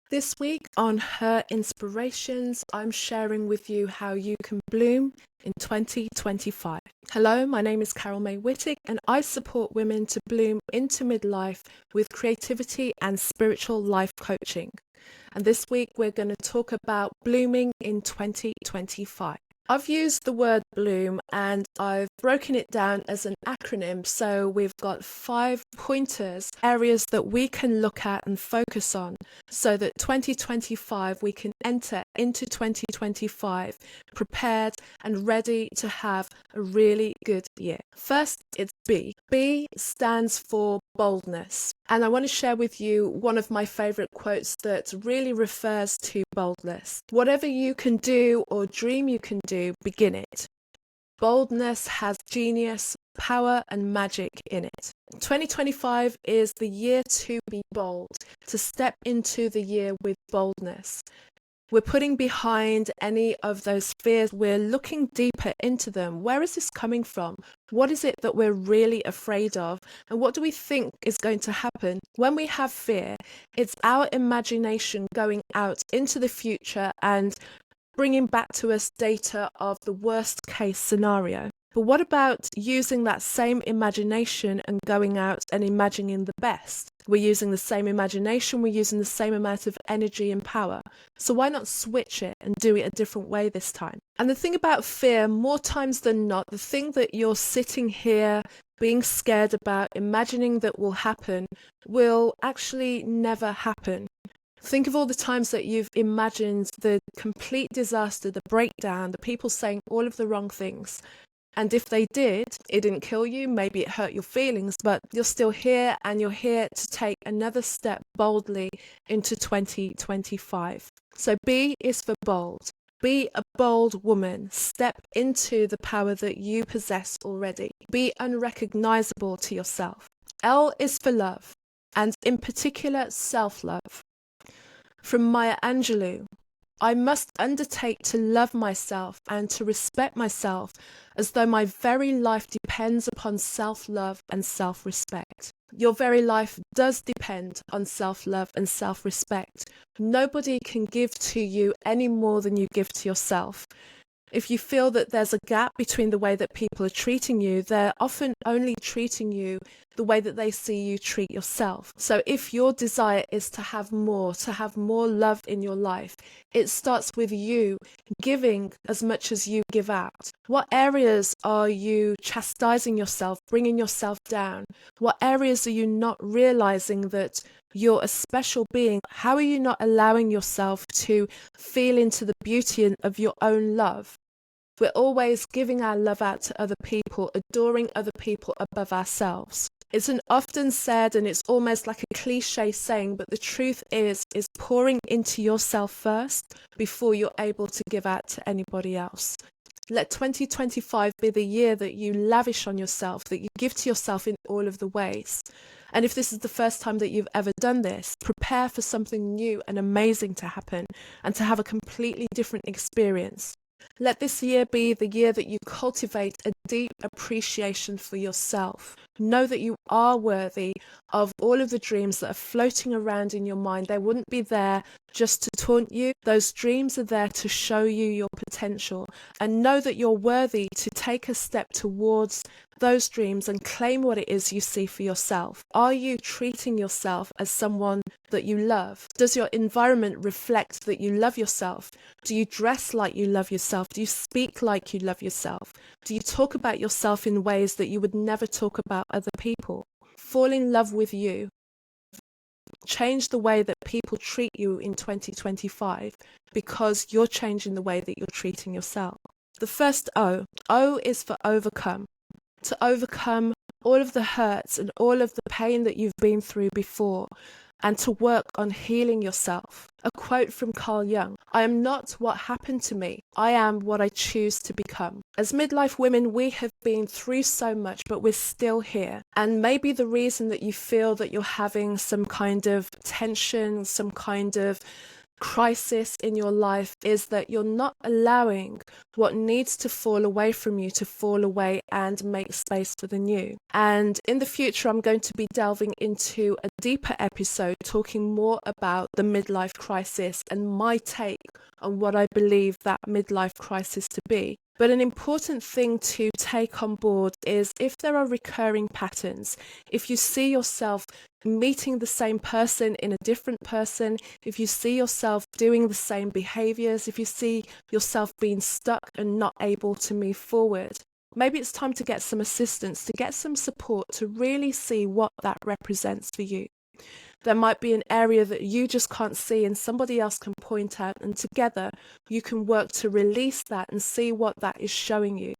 This week on Her Inspirations, I'm sharing with you how you can bloom in 2025. Hello, my name is Carol May Whittick, and I support women to bloom into midlife with creativity and spiritual life coaching. And this week, we're going to talk about blooming in 2025. I've used the word bloom and I've broken it down as an acronym. So we've got 5 pointers, areas that we can look at and focus on so that 2025 we can enter into 2025 prepared and ready to have a really good year. First, it's B. B stands for boldness. And I want to share with you one of my favorite quotes that really refers to boldness. Whatever you can do or dream you can do, begin it. Boldness has genius, power, and magic in it. 2025 is the year to be bold, to step into the year with boldness. We're putting behind any of those fears. We're looking deeper into them. Where is this coming from? What is it that we're really afraid of? And what do we think is going to happen? When we have fear, it's our imagination going out into the future and bringing back to us data of the worst case scenario. But what about using that same imagination and going out and imagining the best? We're using the same imagination, we're using the same amount of energy and power. So why not switch it and do it a different way this time? And the thing about fear, more times than not, the thing that you're sitting here being scared about, imagining that will happen, will actually never happen. Think of all the times that you've imagined the complete disaster, the breakdown, the people saying all of the wrong things. And if they did, it didn't kill you, maybe it hurt your feelings, but you're still here and you're here to take another step boldly into 2025. So B is for bold. Be a bold woman. Step into the power that you possess already. Be unrecognizable to yourself. L is for love, and in particular, self-love. From Maya Angelou, I must undertake to love myself and to respect myself as though my very life depends upon self-love and self-respect. Your very life does depend on self-love and self-respect. Nobody can give to you any more than you give to yourself. If you feel that there's a gap between the way that people are treating you, they're often only treating you the way that they see you treat yourself. So if your desire is to have more love in your life, it starts with you giving as much as you give out. What areas are you chastising yourself, bringing yourself down? What areas are you not realizing that you're a special being? How are you not allowing yourself to feel into the beauty of your own love? We're always giving our love out to other people, adoring other people above ourselves. It's an often said, and it's almost like a cliche saying, but the truth is pouring into yourself first before you're able to give out to anybody else. Let 2025 be the year that you lavish on yourself, that you give to yourself in all of the ways. And if this is the first time that you've ever done this, prepare for something new and amazing to happen and to have a completely different experience. Let this year be the year that you cultivate a deep appreciation for yourself. Know that you are worthy of all of the dreams that are floating around in your mind. They wouldn't be there just to taunt you. Those dreams are there to show you your potential. And know that you're worthy to take a step towards those dreams and claim what it is you see for yourself. Are you treating yourself as someone that you love? Does your environment reflect that you love yourself? Do you dress like you love yourself? Do you speak like you love yourself? Do you talk about yourself in ways that you would never talk about other people? Fall in love with you. Change the way that people treat you in 2025 because you're changing the way that you're treating yourself. The first O. O is for overcome. To overcome all of the hurts and all of the pain that you've been through before, and to work on healing yourself. A quote from Carl Jung: I am not what happened to me, I am what I choose to become. As midlife women, we have been through so much, but we're still here. And maybe the reason that you feel that you're having some kind of tension, some kind of crisis in your life is that you're not allowing what needs to fall away from you to fall away and make space for the new. And in the future, I'm going to be delving into a deeper episode talking more about the midlife crisis and my take on what I believe that midlife crisis to be. But an important thing to take on board is if there are recurring patterns, if you see yourself meeting the same person in a different person, if you see yourself doing the same behaviors, if you see yourself being stuck and not able to move forward, maybe it's time to get some assistance, to get some support, to really see what that represents for you. There might be an area that you just can't see and somebody else can point out, and together you can work to release that and see what that is showing you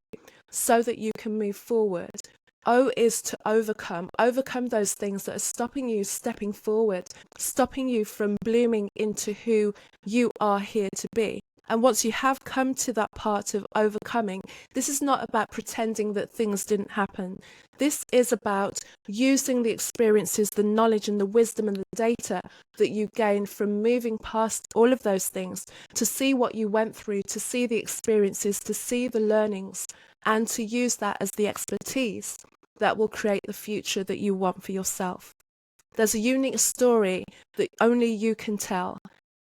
so that you can move forward. O is to overcome those things that are stopping you stepping forward, stopping you from blooming into who you are here to be. And once you have come to that part of overcoming, this is not about pretending that things didn't happen. This is about using the experiences, the knowledge and the wisdom and the data that you gain from moving past all of those things to see what you went through, to see the experiences, to see the learnings, and to use that as the expertise that will create the future that you want for yourself. There's a unique story that only you can tell,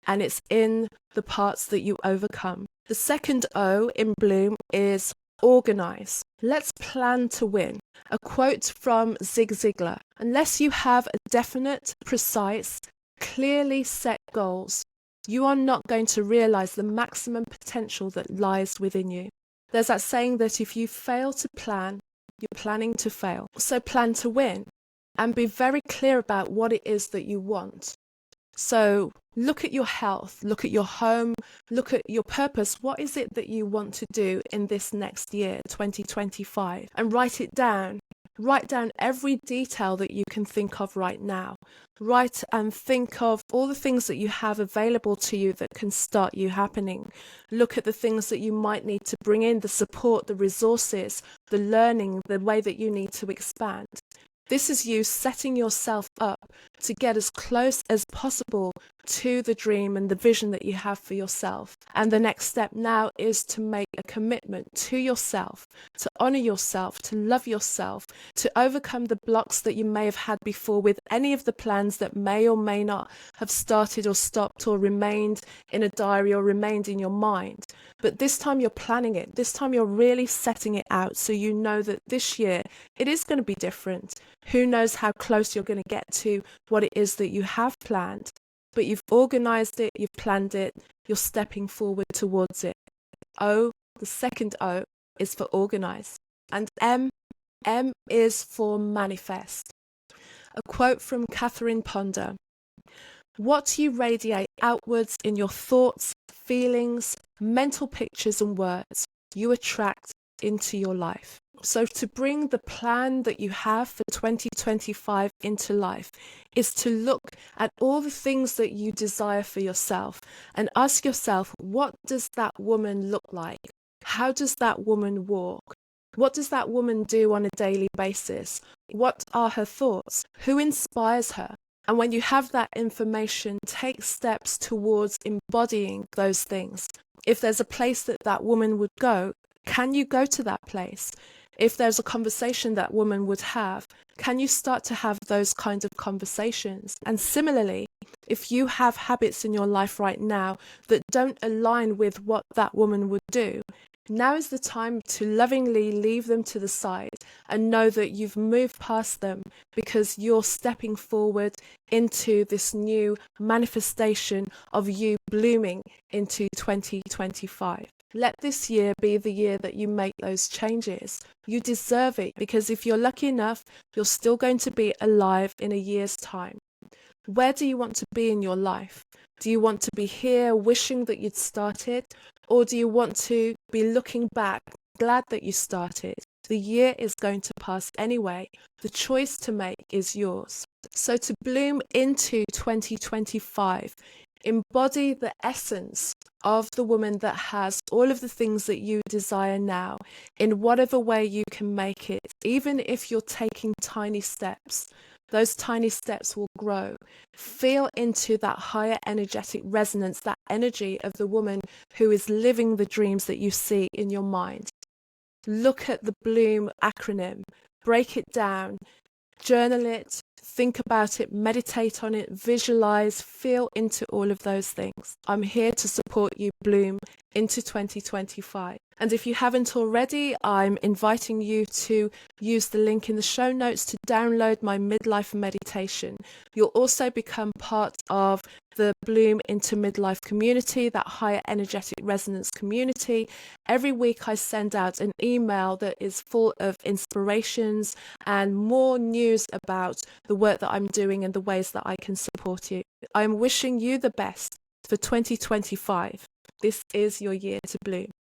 and it's in the parts that you overcome. The second O in Bloom is Organise. Let's plan to win. A quote from Zig Ziglar: unless you have a definite, precise, clearly set goals, you are not going to realize the maximum potential that lies within you. There's that saying that if you fail to plan, you're planning to fail. So plan to win and be very clear about what it is that you want. So look at your health, look at your home, look at your purpose. What is it that you want to do in this next year, 2025? And write it down. Write down every detail that you can think of right now. Write and think of all the things that you have available to you that can start you happening. Look at the things that you might need to bring in, the support, the resources, the learning, the way that you need to expand. This is you setting yourself up to get as close as possible to the dream and the vision that you have for yourself. And the next step now is to make a commitment to yourself, to honor yourself, to love yourself, to overcome the blocks that you may have had before with any of the plans that may or may not have started or stopped or remained in a diary or remained in your mind. But this time you're planning it. This time you're really setting it out so you know that this year it is going to be different. Who knows how close you're going to get to what it is that you have planned, but you've organized it, you've planned it, you're stepping forward towards it. O, the second O, is for organize. And M is for manifest. A quote from Catherine Ponder: what you radiate outwards in your thoughts, feelings, mental pictures and words, you attract into your life. So to bring the plan that you have for 2025 into life is to look at all the things that you desire for yourself and ask yourself, what does that woman look like? How does that woman walk? What does that woman do on a daily basis? What are her thoughts? Who inspires her? And when you have that information, take steps towards embodying those things. If there's a place that that woman would go, can you go to that place? If there's a conversation that woman would have, can you start to have those kinds of conversations? And similarly, if you have habits in your life right now that don't align with what that woman would do, now is the time to lovingly leave them to the side and know that you've moved past them because you're stepping forward into this new manifestation of you blooming into 2025. Let this year be the year that you make those changes. You deserve it, because if you're lucky enough, you're still going to be alive in a year's time. Where do you want to be in your life? Do you want to be here wishing that you'd started? Or do you want to be looking back, glad that you started? The year is going to pass anyway. The choice to make is yours. So to bloom into 2025, embody the essence of the woman that has all of the things that you desire now in whatever way you can make it, even if you're taking tiny steps. those tiny steps will grow. Feel into that higher energetic resonance, that energy of the woman who is living the dreams that you see in your mind. Look at the Bloom acronym, break it down, journal it, think about it, meditate on it, visualize, feel into all of those things. I'm here to support you bloom into 2025. And if you haven't already, I'm inviting you to use the link in the show notes to download my midlife meditation. You'll also become part of the Bloom into Midlife community, that higher energetic resonance community. Every week I send out an email that is full of inspirations and more news about the work that I'm doing and the ways that I can support you. I'm wishing you the best for 2025. This is your year to bloom.